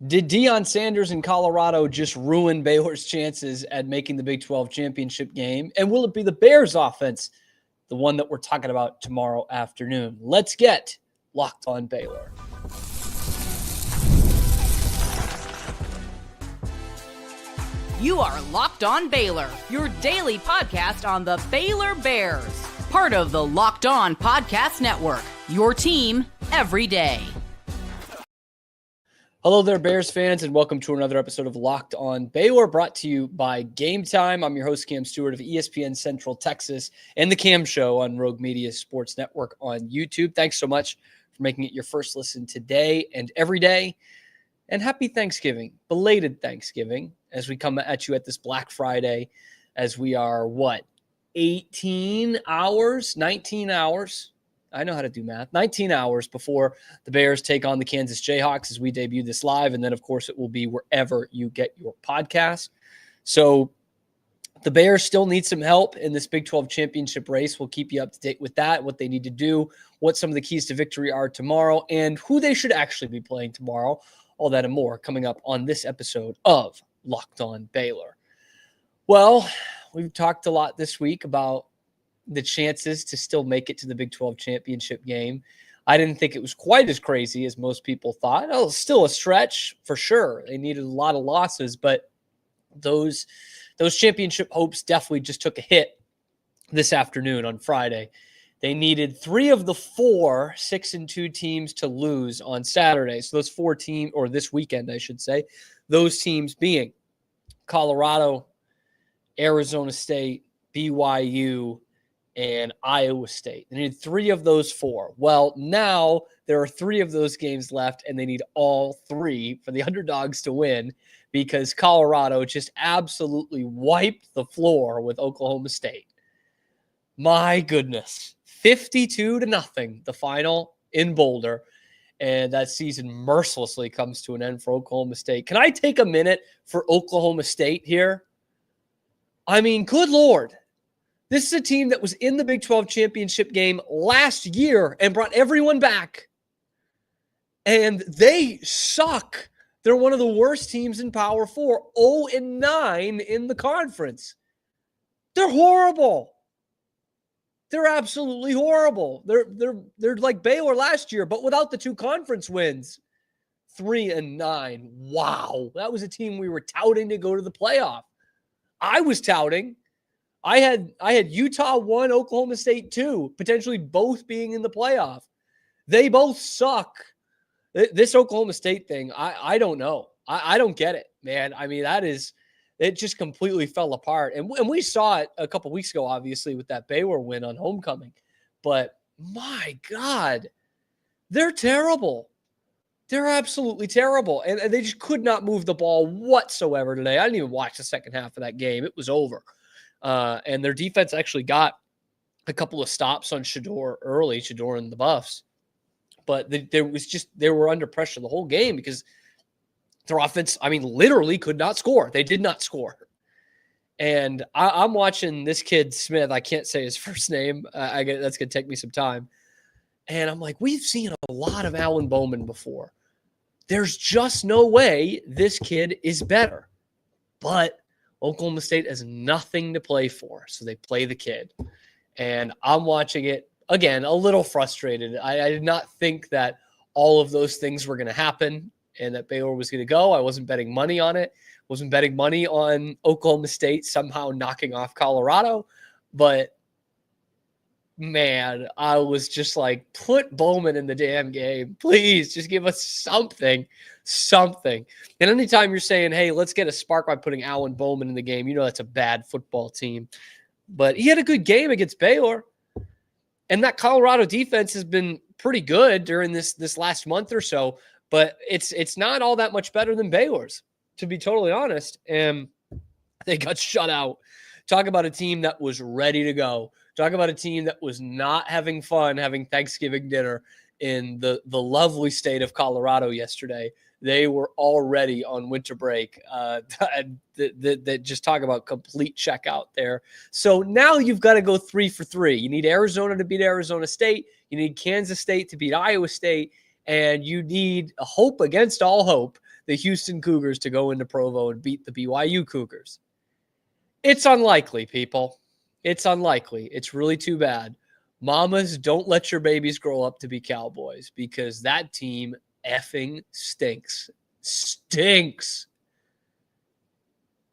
Did Deion Sanders in Colorado just ruin Baylor's chances at making the Big 12 championship game? And will it be the Bears offense, the one that we're talking about tomorrow afternoon? Let's get Locked on Baylor. You are Locked on Baylor, your daily podcast on the Baylor Bears. Part of the Locked On Podcast Network, your team every day. Hello there, Bears fans, and welcome to another episode of Locked on Baylor, brought to you by Gametime. I'm your host, Cam Stewart of ESPN Central Texas and the Cam Show on Rogue Media Sports Network on YouTube. Thanks so much for making it your first listen today and every day. And happy Thanksgiving, belated Thanksgiving, as we come at you at this Black Friday, as we are, 19 hours? I know how to do math. 19 hours before the Bears take on the Kansas Jayhawks as we debut this live. And then, of course, it will be wherever you get your podcast. So the Bears still need some help in this Big 12 championship race. We'll keep you up to date with that, what they need to do, what some of the keys to victory are tomorrow, and who they should actually be playing tomorrow. All that and more coming up on this episode of Locked on Baylor. Well, we've talked a lot this week about the chances to still make it to the Big 12 championship game. I didn't think it was quite as crazy as most people thought. Oh, still a stretch for sure. They needed a lot of losses, but those championship hopes definitely just took a hit this afternoon on Friday. They needed 3 of the 4 6-2 teams to lose on Saturday. So those 4 teams, or this weekend, I should say, those teams being Colorado, Arizona State, BYU, and Iowa State. They needed 3 of those 4. Well, now there are 3 of those games left, and they need all 3 for the underdogs to win because Colorado just absolutely wiped the floor with Oklahoma State. My goodness. 52-0, the final in Boulder. And that season mercilessly comes to an end for Oklahoma State. Can I take a minute for Oklahoma State here? I mean, good Lord. This is a team that was in the Big 12 championship game last year and brought everyone back. And they suck. They're one of the worst teams in Power 4, 0-9 in the conference. They're horrible. They're absolutely horrible. They're like Baylor last year, but without the 2 conference wins. 3-9. Wow. That was a team we were touting to go to the playoff. I was touting. I had Utah 1, Oklahoma State 2, potentially both being in the playoff. They both suck. This Oklahoma State thing, I don't know. I don't get it, man. I mean, it just completely fell apart. And we saw it a couple weeks ago, obviously, with that Baylor win on homecoming. But my God, they're terrible. They're absolutely terrible. And they just could not move the ball whatsoever today. I didn't even watch the second half of that game. It was over. And their defense actually got a couple of stops on Shedeur early, Shedeur and the Buffs. But they were under pressure the whole game because their offense, I mean, literally could not score. They did not score. And I'm watching this kid, Smith. I can't say his first name. That's going to take me some time. And I'm like, we've seen a lot of Alan Bowman before. There's just no way this kid is better. But Oklahoma State has nothing to play for, so they play the kid. And I'm watching it, again, a little frustrated. I did not think that all of those things were going to happen and that Baylor was going to go. I wasn't betting money on it. Wasn't betting money on Oklahoma State somehow knocking off Colorado. But, man, I was just like, put Bowman in the damn game. Please, just give us something. And anytime you're saying, hey, let's get a spark by putting Alan Bowman in the game, you know that's a bad football team. But he had a good game against Baylor. And that Colorado defense has been pretty good during this last month or so. But it's not all that much better than Baylor's, to be totally honest. And they got shut out. Talk about a team that was ready to go. Talk about a team that was not having fun having Thanksgiving dinner in the lovely state of Colorado yesterday. They were already on winter break. That just talk about complete checkout there. So now you've got to go 3 for 3. You need Arizona to beat Arizona State. You need Kansas State to beat Iowa State. And you need a hope against all hope the Houston Cougars to go into Provo and beat the BYU Cougars. It's unlikely, people. It's unlikely. It's really too bad. Mamas, don't let your babies grow up to be Cowboys because that team effing stinks. Stinks.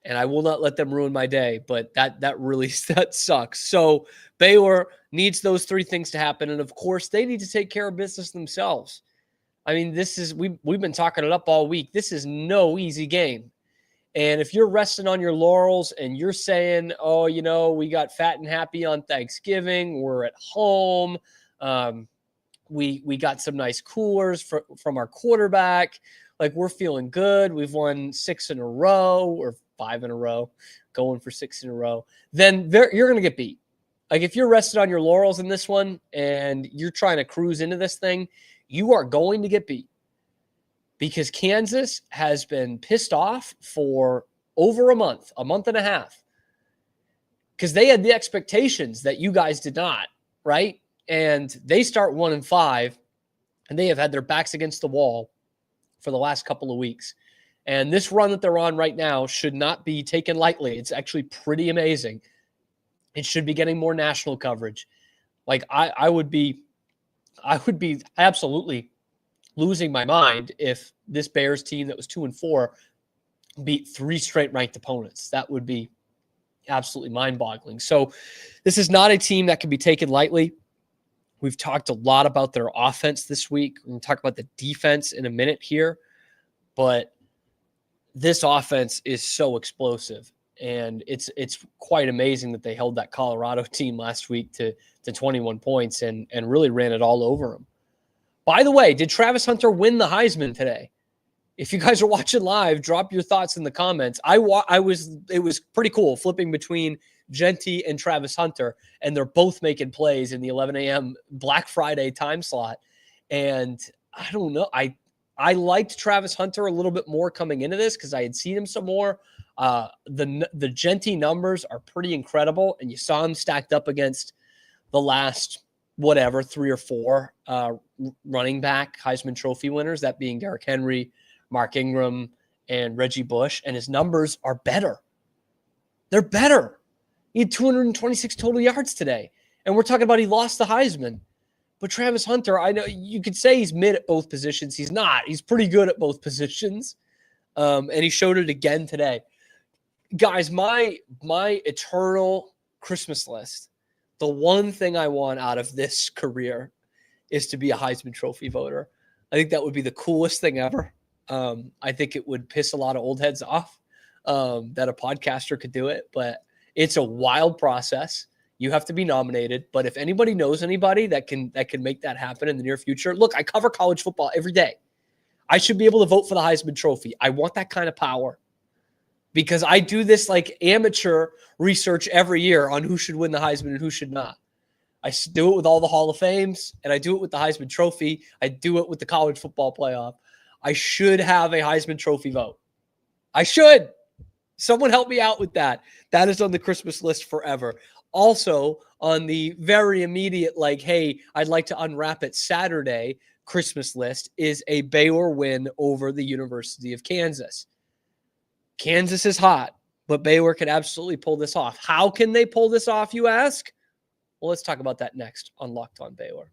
And I will not let them ruin my day, but that really that sucks. So Baylor needs those three things to happen. And of course, they need to take care of business themselves. I mean, we've been talking it up all week. This is no easy game. And if you're resting on your laurels and you're saying, oh, we got fat and happy on Thanksgiving, we're at home, we got some nice coolers from our quarterback, like we're feeling good, we've won 6 in a row or 5 in a row, going for 6 in a row, then you're going to get beat. Like if you're rested on your laurels in this one and you're trying to cruise into this thing, you are going to get beat. Because Kansas has been pissed off for over a month and a half. Because they had the expectations that you guys did not, right? And they start 1-5, and they have had their backs against the wall for the last couple of weeks. And this run that they're on right now should not be taken lightly. It's actually pretty amazing. It should be getting more national coverage. Like I would be absolutely losing my mind if this Bears team that was 2-4 beat 3 straight ranked opponents. That would be absolutely mind-boggling. So this is not a team that can be taken lightly. We've talked a lot about their offense this week. We're going to talk about the defense in a minute here, but this offense is so explosive, and it's quite amazing that they held that Colorado team last week to 21 points and really ran it all over them. By the way, did Travis Hunter win the Heisman today? If you guys are watching live, drop your thoughts in the comments. It was pretty cool flipping between Genty and Travis Hunter, and they're both making plays in the 11 a.m. Black Friday time slot. And I don't know. I liked Travis Hunter a little bit more coming into this because I had seen him some more. The Genty numbers are pretty incredible, and you saw him stacked up against the last 3 or 4 running back Heisman Trophy winners, that being Derrick Henry, Mark Ingram, and Reggie Bush, and his numbers are better. They're better. He had 226 total yards today, and we're talking about he lost the Heisman. But Travis Hunter, I know you could say he's mid at both positions. He's not. He's pretty good at both positions, and he showed it again today. Guys, my eternal Christmas list, the one thing I want out of this career is to be a Heisman Trophy voter. I think that would be the coolest thing ever. I think it would piss a lot of old heads off that a podcaster could do it, but it's a wild process. You have to be nominated, but if anybody knows anybody that can make that happen in the near future, look, I cover college football every day. I should be able to vote for the Heisman Trophy. I want that kind of power because I do this like amateur research every year on who should win the Heisman and who should not. I do it with all the Hall of Fames, and I do it with the Heisman Trophy. I do it with the college football playoff. I should have a Heisman Trophy vote. I should. Someone help me out with that. That is on the Christmas list forever. Also, on the very immediate, like, hey, I'd like to unwrap it Saturday Christmas list is a Baylor win over the University of Kansas. Kansas is hot, but Baylor can absolutely pull this off. How can they pull this off, you ask? Well, let's talk about that next on Locked On Baylor.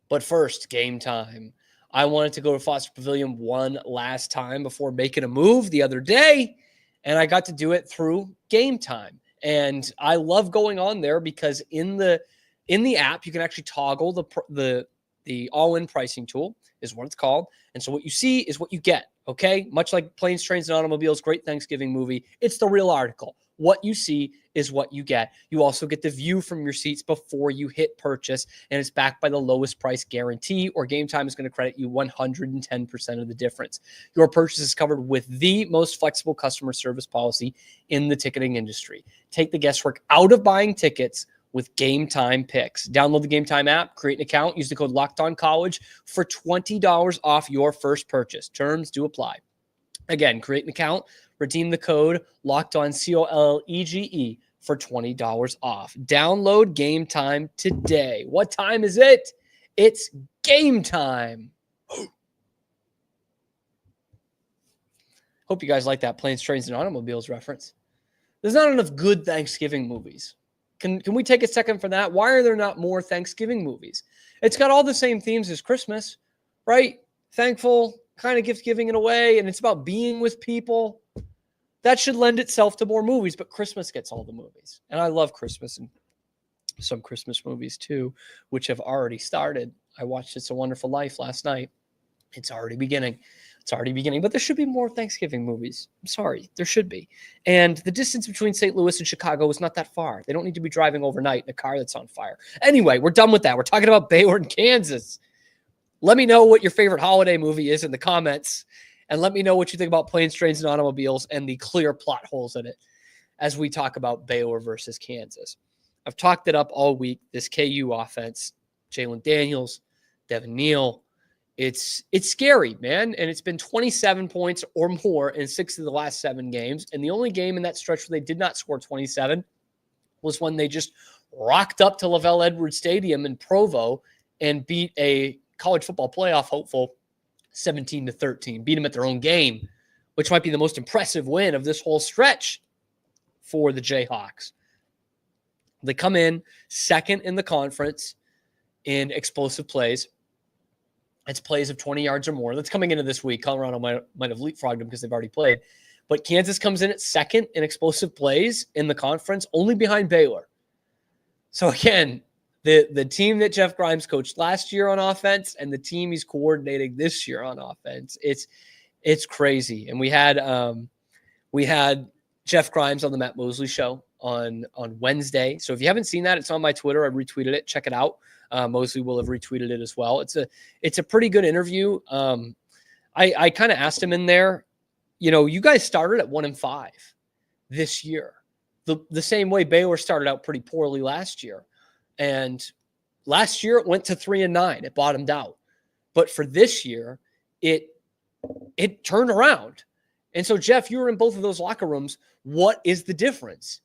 But first, game time. I wanted to go to Foster Pavilion one last time before making a move the other day, and I got to do it through Game Time. And I love going on there because in the app, you can actually toggle the all-in pricing tool is what it's called. And so what you see is what you get, okay? Much like Planes, Trains, and Automobiles, great Thanksgiving movie. It's the real article. What you see is what you get. You also get the view from your seats before you hit purchase, and it's backed by the lowest price guarantee, or Game Time is going to credit you 110% of the difference. Your purchase is covered with the most flexible customer service policy in the ticketing industry. Take the guesswork out of buying tickets with Game Time picks. Download the Game Time app, create an account, use the code LOCKEDONCollege for $20 off your first purchase. Terms do apply. Again, create an account, redeem the code LOCKEDON for $20 off. Download Game Time today. What time is it? It's game time. Hope you guys like that Planes, Trains, and Automobiles reference. There's not enough good Thanksgiving movies. Can we take a second for that? Why are there not more Thanksgiving movies? It's got all the same themes as Christmas, right? Thankful, kind of gift giving in a way, and it's about being with people. That should lend itself to more movies, but Christmas gets all the movies. And I love Christmas and some Christmas movies too, which have already started. I watched It's a Wonderful Life last night. It's already beginning. But there should be more Thanksgiving movies. I'm sorry, there should be. And the distance between St. Louis and Chicago is not that far. They don't need to be driving overnight in a car that's on fire. Anyway, we're done with that. We're talking about Baylor and Kansas. Let me know what your favorite holiday movie is in the comments. And let me know what you think about Planes, Trains, and Automobiles and the clear plot holes in it as we talk about Baylor versus Kansas. I've talked it up all week, this KU offense, Jalen Daniels, Devin Neal. It's scary, man. And it's been 27 points or more in 6 of the last 7 games. And the only game in that stretch where they did not score 27 was when they just rocked up to Lavelle Edwards Stadium in Provo and beat a college football playoff hopeful 17-13, beat them at their own game, which might be the most impressive win of this whole stretch for the Jayhawks. They come in second in the conference in explosive plays. It's plays of 20 yards or more. That's coming into this week. Colorado might have leapfrogged them because they've already played. But Kansas comes in at second in explosive plays in the conference, only behind Baylor. So again, the team that Jeff Grimes coached last year on offense and the team he's coordinating this year on offense, it's crazy. And we had Jeff Grimes on the Matt Mosley show on Wednesday. So if you haven't seen that, it's on my Twitter. I retweeted it. Check it out. Mosley will have retweeted it as well. It's a pretty good interview. I kind of asked him in there, you guys started at 1-5 this year, the same way Baylor started out pretty poorly last year. And last year it went to 3-9. It bottomed out. But for this year, it turned around. And so, Jeff, you were in both of those locker rooms. What is the difference?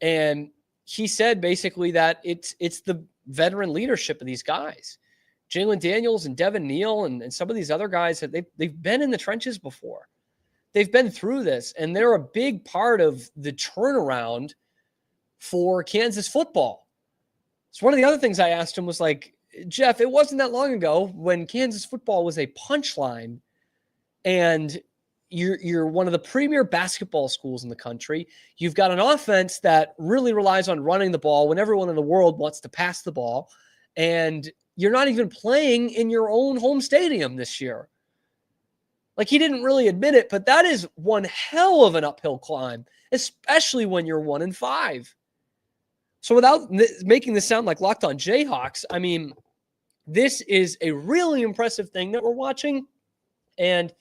And he said basically that it's the veteran leadership of these guys. Jalen Daniels and Devin Neal and some of these other guys, they've been in the trenches before. They've been through this, and they're a big part of the turnaround for Kansas football. So one of the other things I asked him was like, Jeff, it wasn't that long ago when Kansas football was a punchline, and you're one of the premier basketball schools in the country. You've got an offense that really relies on running the ball when everyone in the world wants to pass the ball. And you're not even playing in your own home stadium this year. Like, he didn't really admit it, but that is one hell of an uphill climb, especially when you're 1-5. So without making this sound like Locked On Jayhawks, I mean, this is a really impressive thing that we're watching. And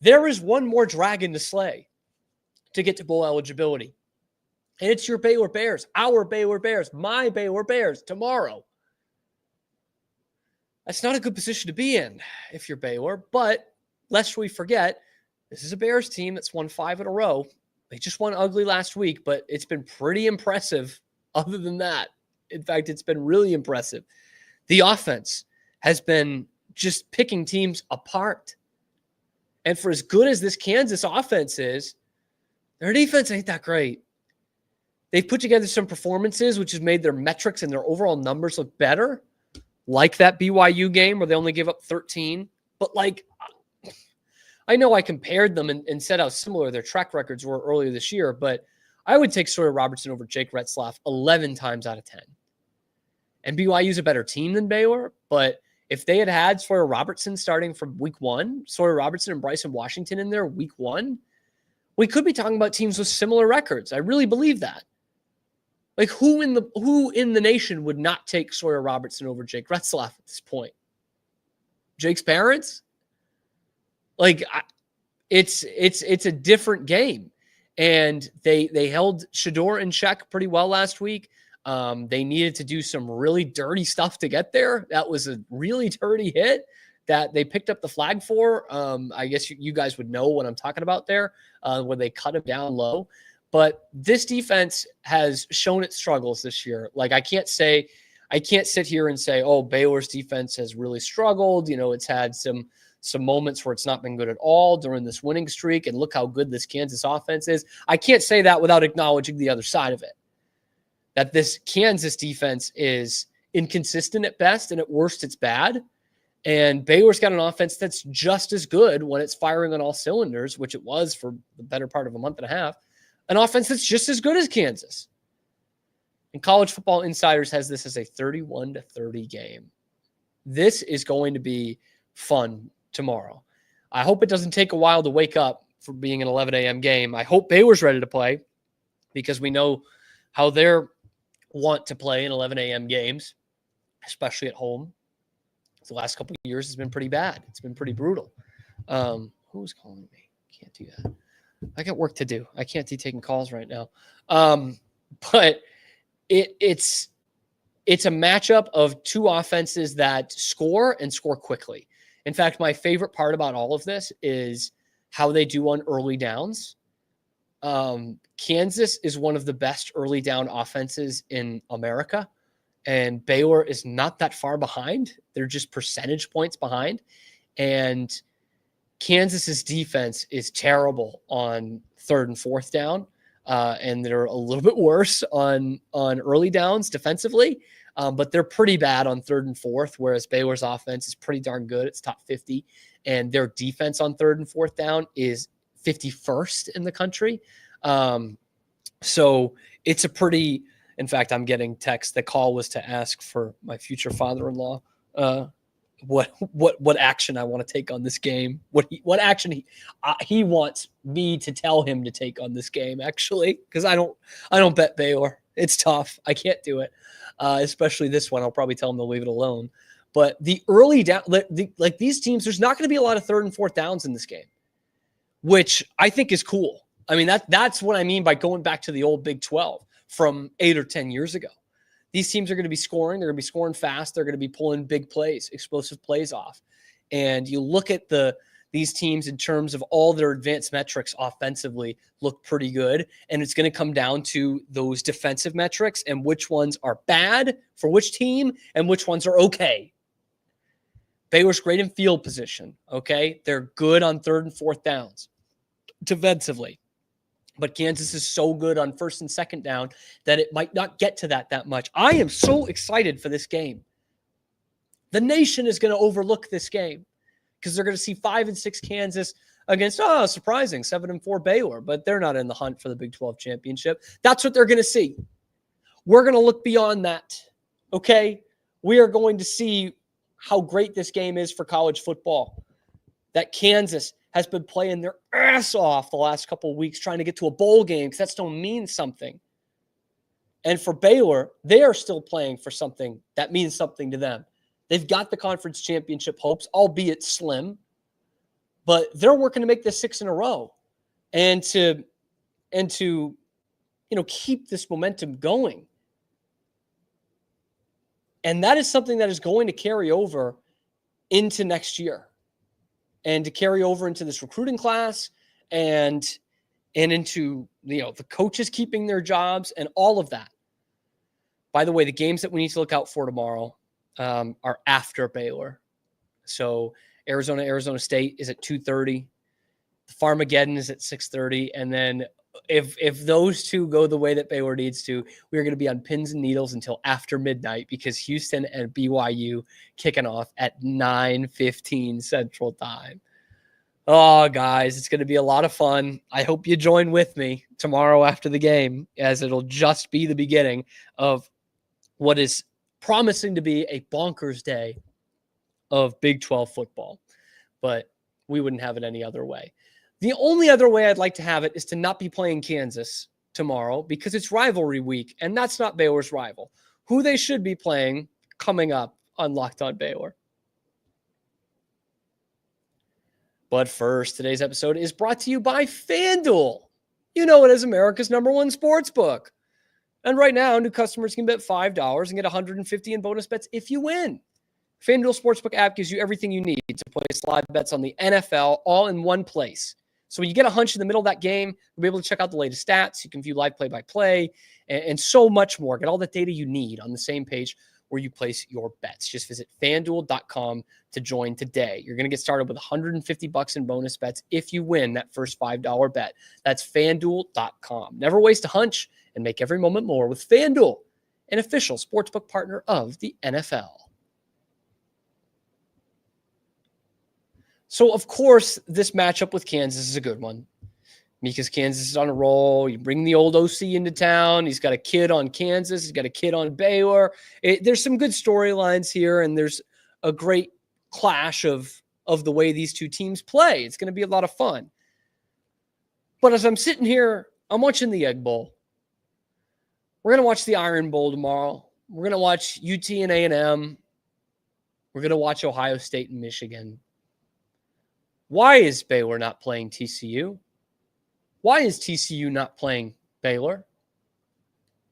there is one more dragon to slay to get to bowl eligibility. And it's your Baylor Bears, our Baylor Bears, my Baylor Bears tomorrow. That's not a good position to be in if you're Baylor, but lest we forget, this is a Bears team that's won 5 in a row. They just won ugly last week, but it's been pretty impressive other than that. In fact, it's been really impressive. The offense has been just picking teams apart. And for as good as this Kansas offense is, their defense ain't that great. They've put together some performances which has made their metrics and their overall numbers look better, like that BYU game where they only gave up 13. But, I know I compared them and said how similar their track records were earlier this year, but I would take Sawyer Robertson over Jake Retzlaff 11 times out of 10. And BYU's a better team than Baylor, but if they had Sawyer Robertson starting from week 1, Sawyer Robertson and Bryson Washington in there week 1, we could be talking about teams with similar records. I really believe that. Like, who in the nation would not take Sawyer Robertson over Jake Retzlaff at this point? Jake's parents? It's a different game. And they held Shedeur in check pretty well last week. They needed to do some really dirty stuff to get there. That was a really dirty hit that they picked up the flag for. I guess you guys would know what I'm talking about there, where they cut him down low. But this defense has shown its struggles this year. I can't sit here and say, oh, Baylor's defense has really struggled. It's had some some moments where it's not been good at all during this winning streak, and look how good this Kansas offense is. I can't say that without acknowledging the other side of it, that this Kansas defense is inconsistent at best, and at worst it's bad. And Baylor's got an offense that's just as good when it's firing on all cylinders, which it was for the better part of a month and a half. An offense that's just as good as Kansas. And College Football Insiders has this as a 31-30 game. This is going to be fun tomorrow. I hope it doesn't take a while to wake up for being an 11 a.m. game. I hope Baylor's ready to play, because we know how they're want to play in 11 a.m. games, especially at home. The last couple of years has been pretty bad. It's been pretty brutal. Who's calling me? Can't do that. I got work to do. I can't be taking calls right now. But it's a matchup of two offenses that score and score quickly. In fact, my favorite part about all of this is how they do on early downs. Kansas is one of the best early down offenses in America, and Baylor is not that far behind. They're just percentage points behind. And Kansas's defense is terrible on third and fourth down. And they're a little bit worse on early downs defensively. But they're pretty bad on third and fourth, whereas Baylor's offense is pretty darn good. It's top 50. And their defense on third and fourth down is 51st in the country. So it's a pretty, in fact, I'm getting text. The call was to ask for my future father-in-law what action I want to take on this game. What action he wants me to tell him to take on this game, actually, because I don't bet Baylor. It's tough. I can't do it, especially this one. I'll probably tell him to leave it alone. But the early down, like these teams, there's not going to be a lot of third and fourth downs in this game, which I think is cool. I mean, that's what I mean by going back to the old Big 12 from 8 or 10 years ago. These teams are going to be scoring. They're going to be scoring fast. They're going to be pulling big plays, explosive plays off. And you look at these teams in terms of all their advanced metrics offensively look pretty good. And it's going to come down to those defensive metrics and which ones are bad for which team and which ones are okay. Baylor's great in field position, okay? They're good on third and fourth downs defensively. But Kansas is so good on first and second down that it might not get to that much. I am so excited for this game. The nation is going to overlook this game because they're going to see 5-6 Kansas against, surprising, 7-4 Baylor, but they're not in the hunt for the Big 12 championship. That's what they're going to see. We're going to look beyond that, okay? We are going to see how great this game is for college football, that Kansas has been playing their ass off the last couple of weeks trying to get to a bowl game because that still means something. And for Baylor, they are still playing for something that means something to them. They've got the conference championship hopes, albeit slim, but they're working to make this 6 in a row and to keep this momentum going. And that is something that is going to carry over into next year. And to carry over into this recruiting class and into, the coaches keeping their jobs and all of that. By the way, the games that we need to look out for tomorrow are after Baylor. So Arizona State is at 2:30. The Farmageddon is at 6:30. And then if those two go the way that Baylor needs to, we're going to be on pins and needles until after midnight because Houston and BYU kicking off at 9:15 Central Time. Oh, guys, it's going to be a lot of fun. I hope you join with me tomorrow after the game, as it'll just be the beginning of what is promising to be a bonkers day of Big 12 football. But we wouldn't have it any other way. The only other way I'd like to have it is to not be playing Kansas tomorrow because it's rivalry week, and that's not Baylor's rival. Who they should be playing coming up on Locked On Baylor. But first, today's episode is brought to you by FanDuel. You know it as America's #1 sports book. And right now, new customers can bet $5 and get $150 in bonus bets if you win. FanDuel Sportsbook app gives you everything you need to place live bets on the NFL all in one place. So when you get a hunch in the middle of that game, you'll be able to check out the latest stats. You can view live play-by-play and so much more. Get all the data you need on the same page where you place your bets. Just visit FanDuel.com to join today. You're going to get started with $150 in bonus bets if you win that first $5 bet. That's FanDuel.com. Never waste a hunch and make every moment more with FanDuel, an official sportsbook partner of the NFL. So, of course, this matchup with Kansas is a good one because Kansas is on a roll. You bring the old OC into town. He's got a kid on Kansas. He's got a kid on Baylor. There's some good storylines here, and there's a great clash of the way these two teams play. It's going to be a lot of fun. But as I'm sitting here, I'm watching the Egg Bowl. We're going to watch the Iron Bowl tomorrow. We're going to watch UT and A&M. We're going to watch Ohio State and Michigan. Why is Baylor not playing TCU? Why is TCU not playing Baylor?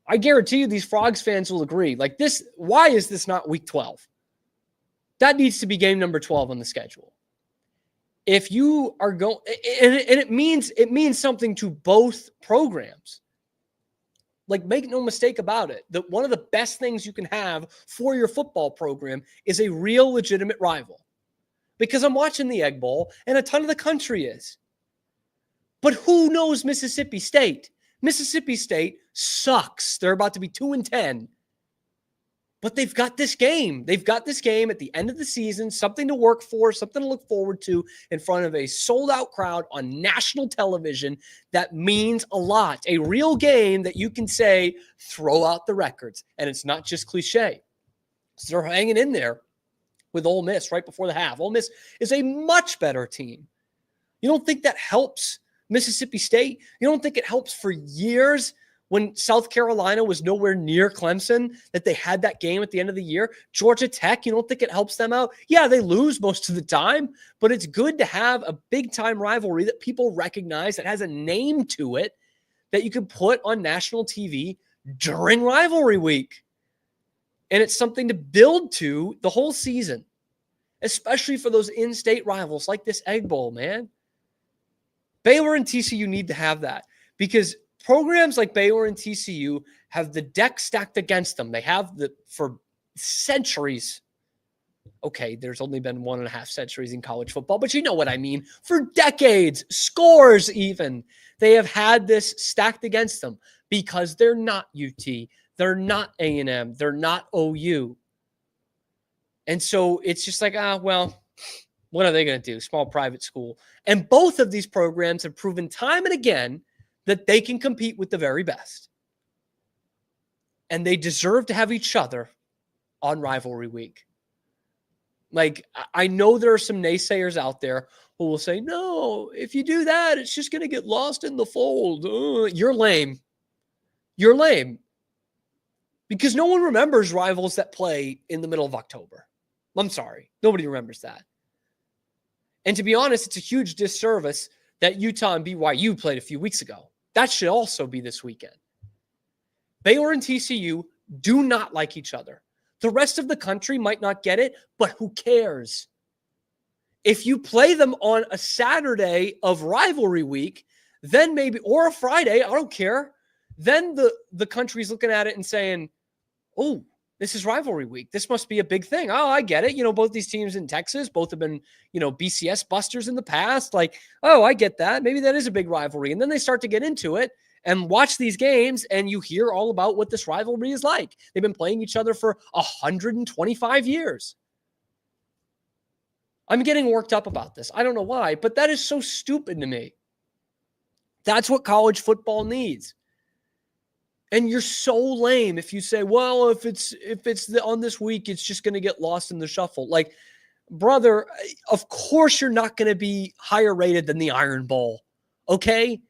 I guarantee you these Frogs fans will agree. Like this, why is this not week 12? That needs to be game number 12 on the schedule. If you are going, and it means something to both programs. Like, make no mistake about it, that one of the best things you can have for your football program is a real legitimate rival. Because I'm watching the Egg Bowl, and a ton of the country is. But who knows Mississippi State? Mississippi State sucks. They're about to be 2-10. But they've got this game. They've got this game at the end of the season, something to work for, something to look forward to in front of a sold-out crowd on national television. That means a lot. A real game that you can say, throw out the records. And it's not just cliche. So they're hanging in there with Ole Miss right before the half. Ole Miss is a much better team. You don't think that helps Mississippi State? You don't think it helps for years when South Carolina was nowhere near Clemson, that they had that game at the end of the year? Georgia Tech, you don't think it helps them out? Yeah, they lose most of the time, but it's good to have a big-time rivalry that people recognize, that has a name to it, that you can put on national TV during rivalry week. And it's something to build to the whole season, especially for those in-state rivals like this Egg Bowl, man. Baylor and TCU need to have that because programs like Baylor and TCU have the deck stacked against them. They have for centuries. Okay, there's only been 1.5 centuries in college football, but you know what I mean. For decades, scores even, they have had this stacked against them because they're not UT. They're not A&M. They're not OU. And so it's just like, well, what are they going to do? Small private school. And both of these programs have proven time and again that they can compete with the very best. And they deserve to have each other on rivalry week. Like, I know there are some naysayers out there who will say, no, if you do that, it's just going to get lost in the fold. You're lame. You're lame. Because no one remembers rivals that play in the middle of October. I'm sorry. Nobody remembers that. And to be honest, it's a huge disservice that Utah and BYU played a few weeks ago. That should also be this weekend. Baylor and TCU do not like each other. The rest of the country might not get it, but who cares? If you play them on a Saturday of rivalry week, then maybe, or a Friday, I don't care. Then the country's looking at it and saying, oh, this is rivalry week. This must be a big thing. Oh, I get it. You know, both these teams in Texas, both have been, BCS busters in the past. Like, oh, I get that. Maybe that is a big rivalry. And then they start to get into it and watch these games, and you hear all about what this rivalry is like. They've been playing each other for 125 years. I'm getting worked up about this. I don't know why, but that is so stupid to me. That's what college football needs. And you're so lame if you say, well, if it's on this week, it's just going to get lost in the shuffle. Like, brother, of course you're not going to be higher rated than the Iron Bowl, okay?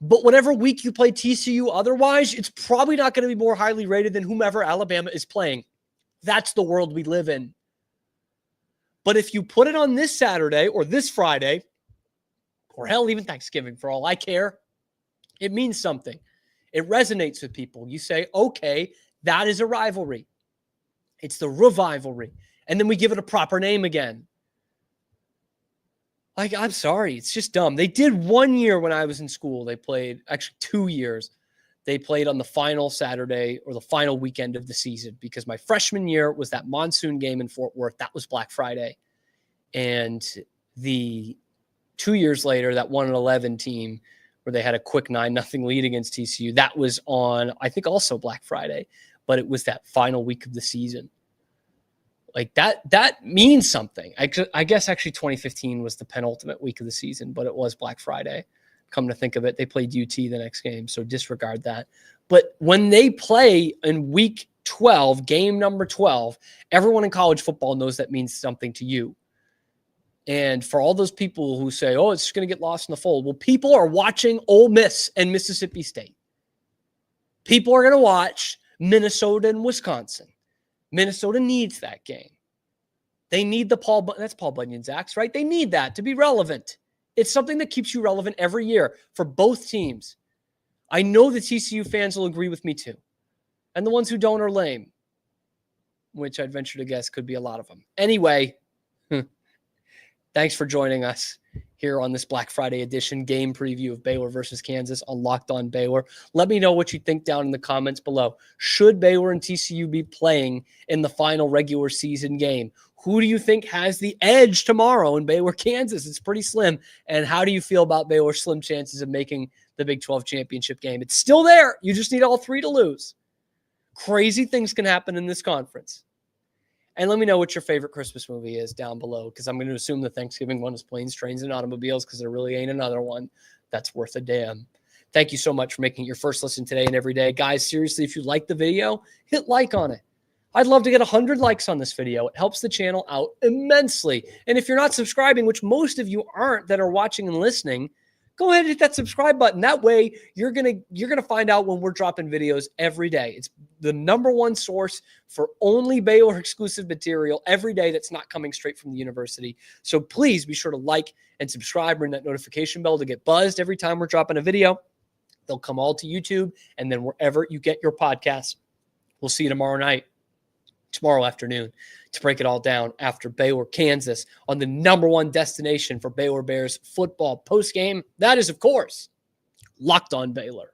But whatever week you play TCU otherwise, it's probably not going to be more highly rated than whomever Alabama is playing. That's the world we live in. But if you put it on this Saturday or this Friday, or hell, even Thanksgiving, for all I care, it means something. It resonates with people. You say, okay, that is a rivalry. It's the revivalry. And then we give it a proper name again. Like, I'm sorry. It's just dumb. They did 1 year when I was in school. They played, actually 2 years. they played on the final Saturday or the final weekend of the season, because my freshman year was that monsoon game in Fort Worth. That was Black Friday. And the 2 years later, that 1-11 team where they had a quick 9-0 lead against TCU, that was on, I think, also Black Friday, but it was that final week of the season. Like that means something. I guess actually 2015 was the penultimate week of the season, but it was Black Friday. Come to think of it, they played UT the next game, so disregard that. But when they play in week 12, game number 12, everyone in college football knows that means something to you. And for all those people who say, oh, it's going to get lost in the fold, well, people are watching Ole Miss and Mississippi State. People are going to watch Minnesota and Wisconsin. Minnesota needs that game. They need that's Paul Bunyan's axe, right? They need that to be relevant. It's something that keeps you relevant every year for both teams. I know the TCU fans will agree with me too. And the ones who don't are lame, which I'd venture to guess could be a lot of them. Anyway, thanks for joining us here on this Black Friday edition game preview of Baylor versus Kansas on Locked On Baylor. Let me know what you think down in the comments below. Should Baylor and TCU be playing in the final regular season game? Who do you think has the edge tomorrow in Baylor, Kansas? It's pretty slim. And how do you feel about Baylor's slim chances of making the Big 12 championship game? It's still there. You just need all three to lose. Crazy things can happen in this conference. And let me know what your favorite Christmas movie is down below, because I'm going to assume the Thanksgiving one is Planes, Trains, and Automobiles, because there really ain't another one that's worth a damn. Thank you so much for making it your first listen today and every day. Guys, seriously, if you like the video, hit like on it. I'd love to get 100 likes on this video. It helps the channel out immensely. And if you're not subscribing, which most of you aren't that are watching and listening, go ahead and hit that subscribe button. That way, you're gonna find out when we're dropping videos every day. It's the #1 source for only Baylor exclusive material every day that's not coming straight from the university. So please be sure to like and subscribe, ring that notification bell to get buzzed every time we're dropping a video. They'll come all to YouTube and then wherever you get your podcasts. We'll see you tomorrow afternoon to break it all down after Baylor, Kansas, on the #1 destination for Baylor Bears football postgame. That is, of course, Locked On Baylor.